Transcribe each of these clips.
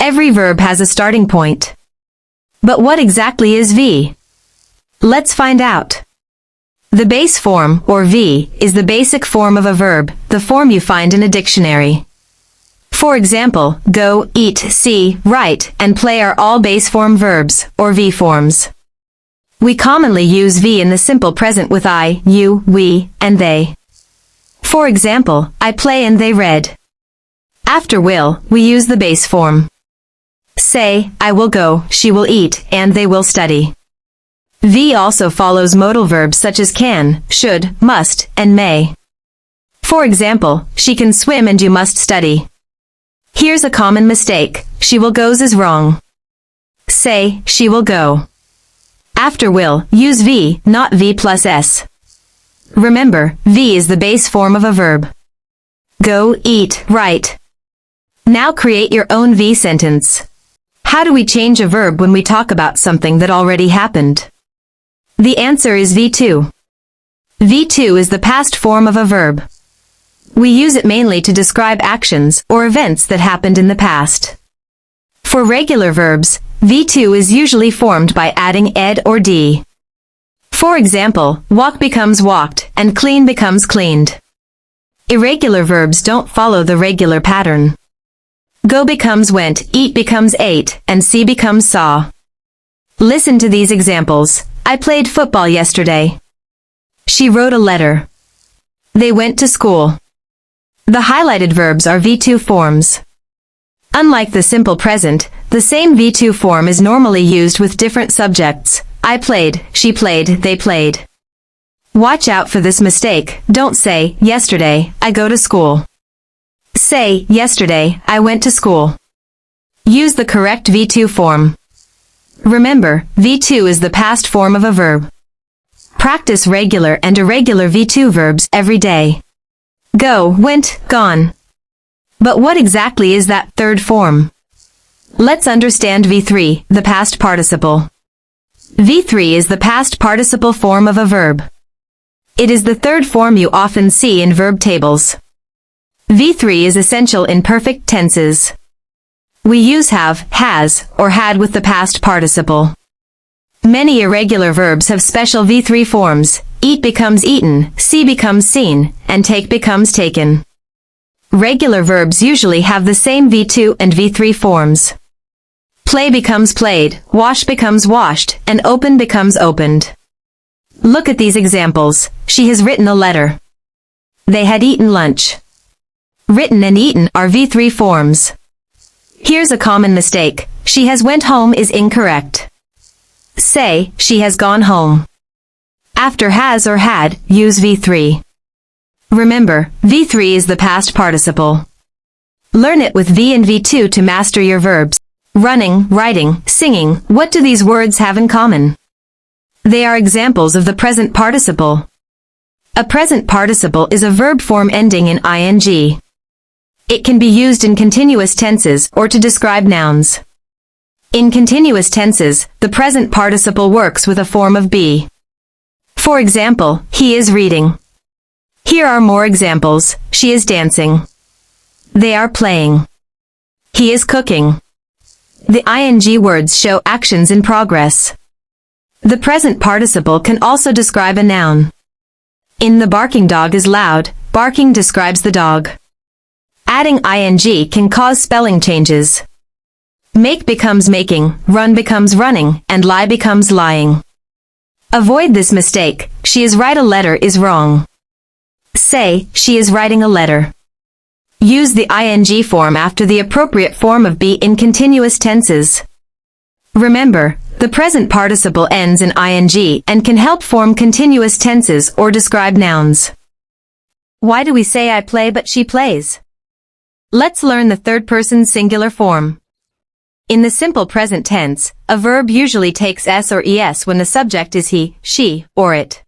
Every verb has a starting point. But what exactly is V? Let's find out. The base form, or V, is the basic form of a verb, the form you find in a dictionary. For example, go, eat, see, write, and play are all base form verbs, or V forms. We commonly use V in the simple present with I, you, we, and they. For example, I play and they read. After will, we use the base form. Say, I will go, she will eat, and they will study. V also follows modal verbs such as can, should, must, and may. For example, she can swim and you must study. Here's a common mistake. She will goes is wrong. Say, she will go. After will, use V, not V plus S. Remember, V is the base form of a verb. Go, eat, write. Now create your own V sentence. How do we change a verb when we talk about something that already happened? The answer is V2. V2 is the past form of a verb. We use it mainly to describe actions or events that happened in the past. For regular verbs, V2 is usually formed by adding ed or d. For example, walk becomes walked and clean becomes cleaned. Irregular verbs don't follow the regular pattern. Go becomes went, eat becomes ate, and see becomes saw. Listen to these examples. I played football yesterday. She wrote a letter. They went to school. The highlighted verbs are V2 forms. Unlike the simple present, the same V2 form is normally used with different subjects. I played, she played, they played. Watch out for this mistake. Don't say, yesterday, I go to school. Say, yesterday, I went to school. Use the correct V2 form. Remember, V2 is the past form of a verb. Practice regular and irregular V2 verbs every day. Go, went, gone. But what exactly is that third form? Let's understand V3, the past participle. V3 is the past participle form of a verb. It is the third form you often see in verb tables. V3 is essential in perfect tenses. We use have, has, or had with the past participle. Many irregular verbs have special V3 forms. Eat becomes eaten, see becomes seen, and take becomes taken. Regular verbs usually have the same V2 and V3 forms. Play becomes played, wash becomes washed, and open becomes opened. Look at these examples. She has written a letter. They had eaten lunch. Written and eaten are V3 forms. Here's a common mistake. She has went home is incorrect. Say, she has gone home. After has or had, use V3. Remember, V3 is the past participle. Learn it with V and V2 to master your verbs. Running, writing, singing, what do these words have in common? They are examples of the present participle. A present participle is a verb form ending in ing. It can be used in continuous tenses or to describe nouns. In continuous tenses, the present participle works with a form of be. For example, he is reading. Here are more examples. She is dancing. They are playing. He is cooking. The ing words show actions in progress. The present participle can also describe a noun. In the barking dog is loud, barking describes the dog. Adding ing can cause spelling changes. Make becomes making, run becomes running, and lie becomes lying. Avoid this mistake. She is write a letter is wrong. Say, she is writing a letter. Use the ing form after the appropriate form of be in continuous tenses. Remember, the present participle ends in ing and can help form continuous tenses or describe nouns. Why do we say I play but she plays? Let's learn the third person singular form. In the simple present tense, a verb usually takes s or es when the subject is he, she, or it.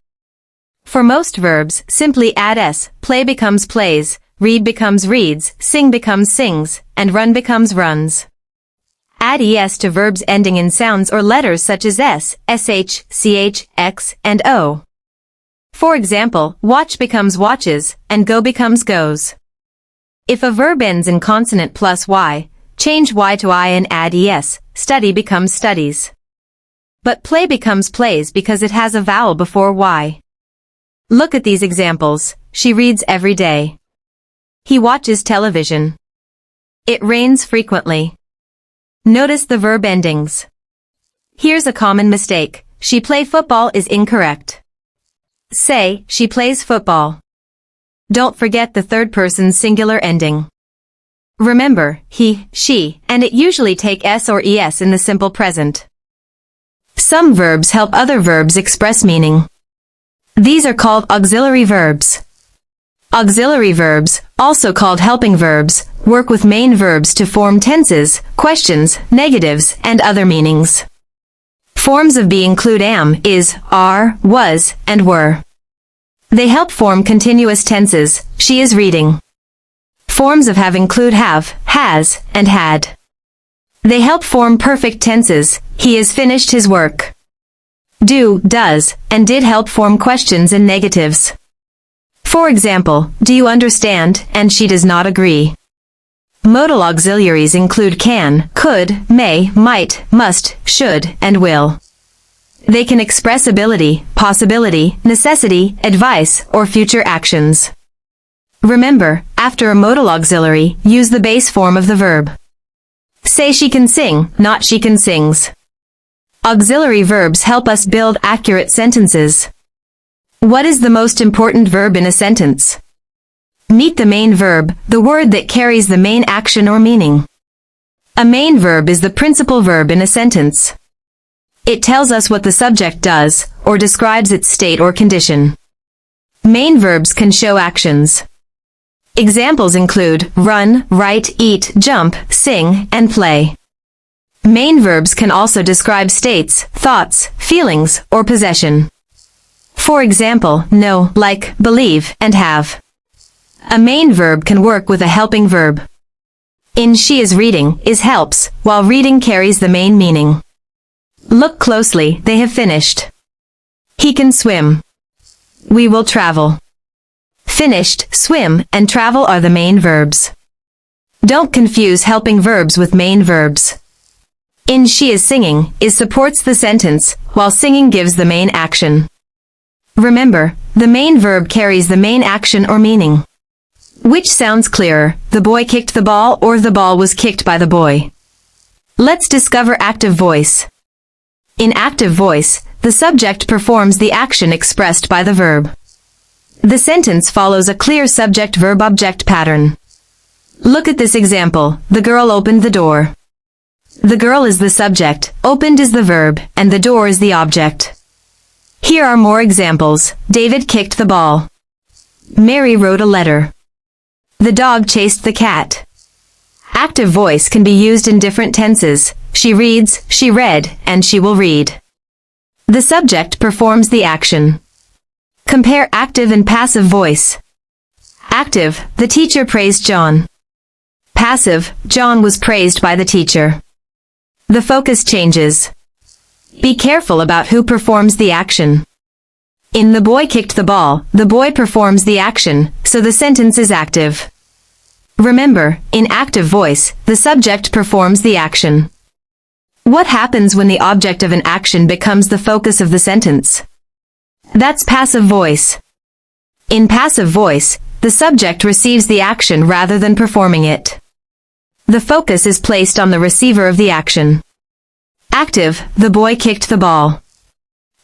For most verbs, simply add s, play becomes plays, read becomes reads, sing becomes sings, and run becomes runs. Add es to verbs ending in sounds or letters such as s, sh, ch, x, and o. For example, watch becomes watches, and go becomes goes. If a verb ends in consonant plus y, change Y to I and add ES, study becomes studies. But play becomes plays because it has a vowel before Y. Look at these examples. She reads every day. He watches television. It rains frequently. Notice the verb endings. Here's a common mistake. She play football is incorrect. Say, she plays football. Don't forget the third person singular ending. Remember, he, she, and it usually take S or ES in the simple present. Some verbs help other verbs express meaning. These are called auxiliary verbs. Auxiliary verbs, also called helping verbs, work with main verbs to form tenses, questions, negatives, and other meanings. Forms of be include am, is, are, was, and were. They help form continuous tenses. She is reading. Forms of have include have, has, and had. They help form perfect tenses. He has finished his work. Do, does, and did help form questions and negatives. For example, do you understand, and she does not agree. Modal auxiliaries include can, could, may, might, must, should, and will. They can express ability, possibility, necessity, advice, or future actions. Remember, after a modal auxiliary, use the base form of the verb. Say she can sing, not she can sings. Auxiliary verbs help us build accurate sentences. What is the most important verb in a sentence? Meet the main verb, the word that carries the main action or meaning. A main verb is the principal verb in a sentence. It tells us what the subject does, or describes its state or condition. Main verbs can show actions. Examples include run, write, eat, jump, sing, and play. Main verbs can also describe states, thoughts, feelings, or possession. For example, know, like, believe, and have. A main verb can work with a helping verb. In she is reading, is helps, while reading carries the main meaning. Look closely, they have finished. He can swim. We will travel. Finished, swim, and travel are the main verbs. Don't confuse helping verbs with main verbs. In she is singing, is supports the sentence, while singing gives the main action. Remember, the main verb carries the main action or meaning. Which sounds clearer, the boy kicked the ball or the ball was kicked by the boy? Let's discover active voice. In active voice, the subject performs the action expressed by the verb. The sentence follows a clear subject-verb-object pattern. Look at this example. The girl opened the door. The girl is the subject, opened is the verb, and the door is the object. Here are more examples. David kicked the ball. Mary wrote a letter. The dog chased the cat. Active voice can be used in different tenses. She reads, she read, and she will read. The subject performs the action. Compare active and passive voice. Active, the teacher praised John. Passive, John was praised by the teacher. The focus changes. Be careful about who performs the action. In the boy kicked the ball, the boy performs the action, so the sentence is active. Remember, in active voice, the subject performs the action. What happens when the object of an action becomes the focus of the sentence? That's passive voice. In passive voice, the subject receives the action rather than performing it. The focus is placed on the receiver of the action. Active, the boy kicked the ball.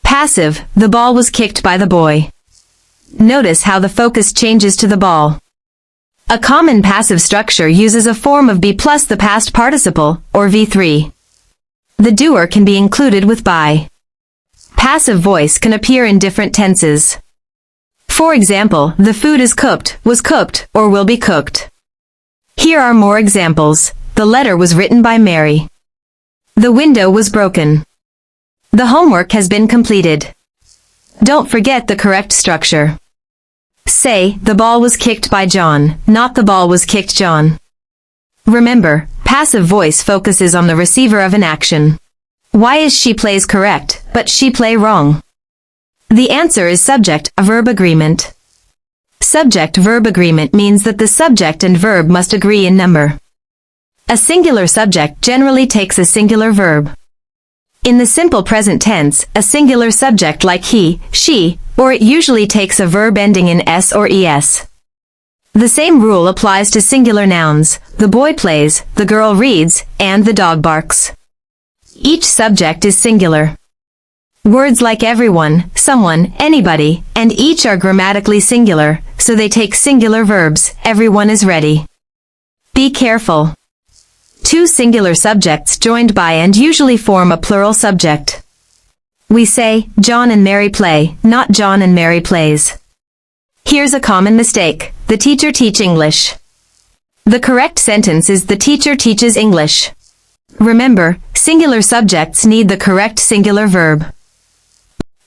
Passive, the ball was kicked by the boy. Notice how the focus changes to the ball. A common passive structure uses a form of be plus the past participle, or V3. The doer can be included with by. Passive voice can appear in different tenses. For example, the food is cooked, was cooked, or will be cooked. Here are more examples. The letter was written by Mary. The window was broken. The homework has been completed. Don't forget the correct structure. Say, the ball was kicked by John, not the ball was kicked John. Remember, passive voice focuses on the receiver of an action. Why is she plays correct, but she play wrong? The answer is subject-verb agreement. Subject-verb agreement means that the subject and verb must agree in number. A singular subject generally takes a singular verb. In the simple present tense, a singular subject like he, she, or it usually takes a verb ending in s or es. The same rule applies to singular nouns: the boy plays, the girl reads, and the dog barks. Each subject is singular. Words like everyone, someone, anybody, and each are grammatically singular, so they take singular verbs. Everyone is ready. Be careful. Two singular subjects joined by and usually form a plural subject. We say, John and Mary play, not John and Mary plays. Here's a common mistake: the teacher teach English. The correct sentence is the teacher teaches English. Remember, singular subjects need the correct singular verb.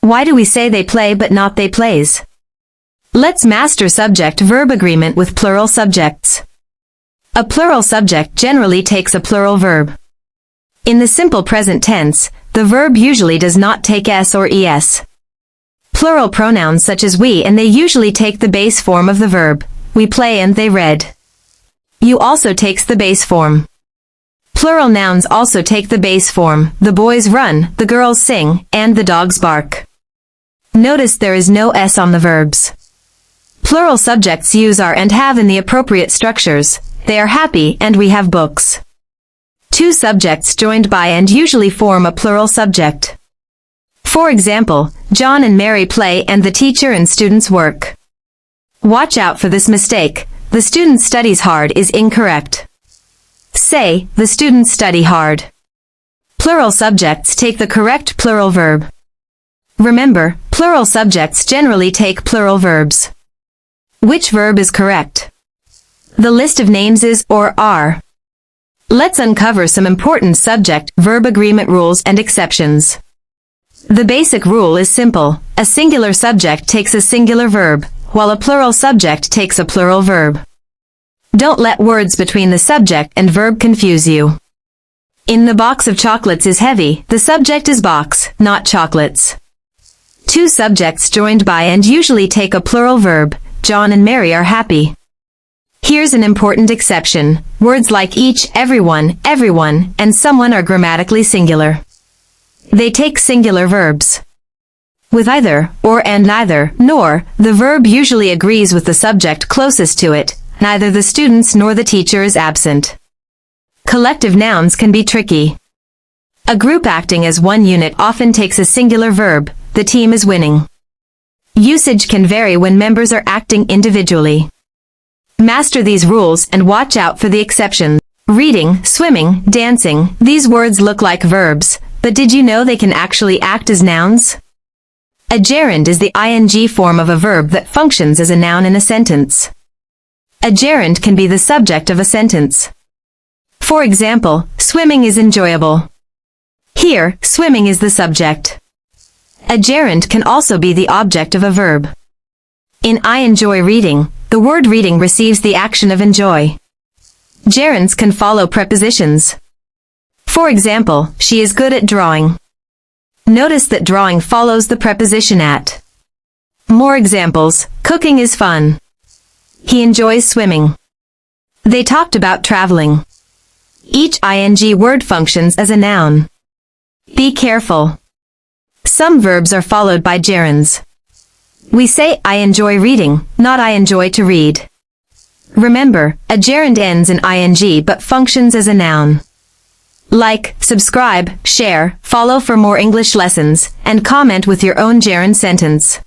Why do we say they play but not they plays? Let's master subject-verb agreement with plural subjects. A plural subject generally takes a plural verb. In the simple present tense, the verb usually does not take s or es. Plural pronouns such as we and they usually take the base form of the verb. We play and they read. You also takes the base form. Plural nouns also take the base form: the boys run, the girls sing, and the dogs bark. Notice there is no s on the verbs. Plural subjects use are and have in the appropriate structures. They are happy and we have books. Two subjects joined by and usually form a plural subject. For example, John and Mary play and the teacher and students work. Watch out for this mistake: the student studies hard is incorrect. Say, the students study hard. Plural subjects take the correct plural verb. Remember, plural subjects generally take plural verbs. Which verb is correct? The list of names is or are. Let's uncover some important subject-verb agreement rules and exceptions. The basic rule is simple: a singular subject takes a singular verb, while a plural subject takes a plural verb. Don't let words between the subject and verb confuse you. In the box of chocolates is heavy, the subject is box, not chocolates. Two subjects joined by and usually take a plural verb. John and Mary are happy. Here's an important exception: words like each, everyone, and someone are grammatically singular. They take singular verbs. With either, or and neither, nor, the verb usually agrees with the subject closest to it. Neither the students nor the teacher is absent. Collective nouns can be tricky. A group acting as one unit often takes a singular verb: the team is winning. Usage can vary when members are acting individually. Master these rules and watch out for the exceptions. Reading, swimming, dancing, these words look like verbs, but did you know they can actually act as nouns? A gerund is the ing form of a verb that functions as a noun in a sentence. A gerund can be the subject of a sentence. For example, swimming is enjoyable. Here, swimming is the subject. A gerund can also be the object of a verb. In I enjoy reading, the word reading receives the action of enjoy. Gerunds can follow prepositions. For example, she is good at drawing. Notice that drawing follows the preposition at. More examples: cooking is fun. He enjoys swimming. They talked about traveling. Each ing word functions as a noun. Be careful. Some verbs are followed by gerunds. We say I enjoy reading, not I enjoy to read. Remember, a gerund ends in ing but functions as a noun. Like, subscribe, share, follow for more English lessons, and comment with your own gerund sentence.